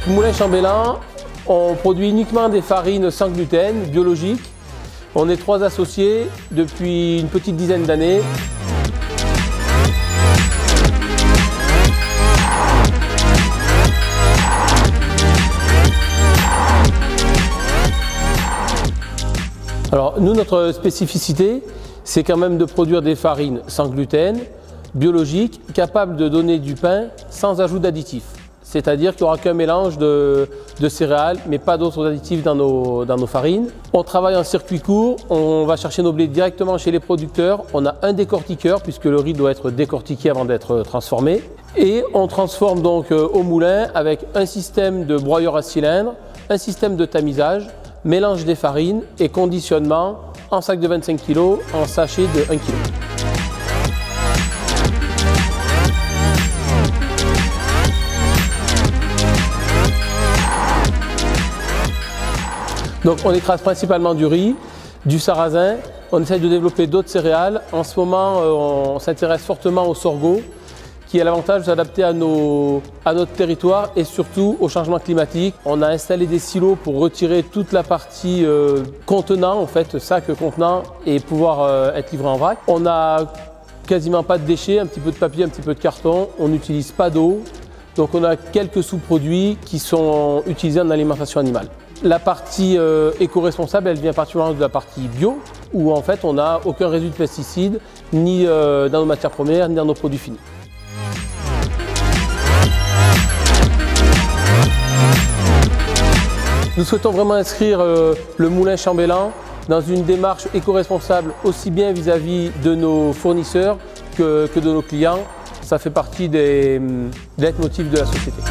Donc Moulin Chambellan, on produit uniquement des farines sans gluten, biologiques. On est 3 associés depuis une petite dizaine d'années. Alors nous, notre spécificité, c'est quand même de produire des farines sans gluten, biologiques, capables de donner du pain sans ajout d'additifs. C'est-à-dire qu'il n'y aura qu'un mélange de céréales, mais pas d'autres additifs dans nos farines. On travaille en circuit court, on va chercher nos blés directement chez les producteurs. On a un décortiqueur, puisque le riz doit être décortiqué avant d'être transformé. Et on transforme donc au moulin avec un système de broyeur à cylindre, un système de tamisage, mélange des farines et conditionnement en sac de 25 kg, en sachet de 1 kg. Donc on écrase principalement du riz, du sarrasin, on essaie de développer d'autres céréales. En ce moment, on s'intéresse fortement au sorgho, qui a l'avantage de s'adapter à notre territoire et surtout au changement climatique. On a installé des silos pour retirer toute la partie contenant, en fait, sac contenant, et pouvoir être livré en vrac. On n'a quasiment pas de déchets, un petit peu de papier, un petit peu de carton. On n'utilise pas d'eau. Donc on a quelques sous-produits qui sont utilisés en alimentation animale. La partie éco-responsable, elle vient particulièrement de la partie bio, où en fait on n'a aucun résidu de pesticides, ni dans nos matières premières, ni dans nos produits finis. Nous souhaitons vraiment inscrire le Moulin Chambellan dans une démarche éco-responsable aussi bien vis-à-vis de nos fournisseurs que de nos clients. Ça fait partie des leitmotifs de la société.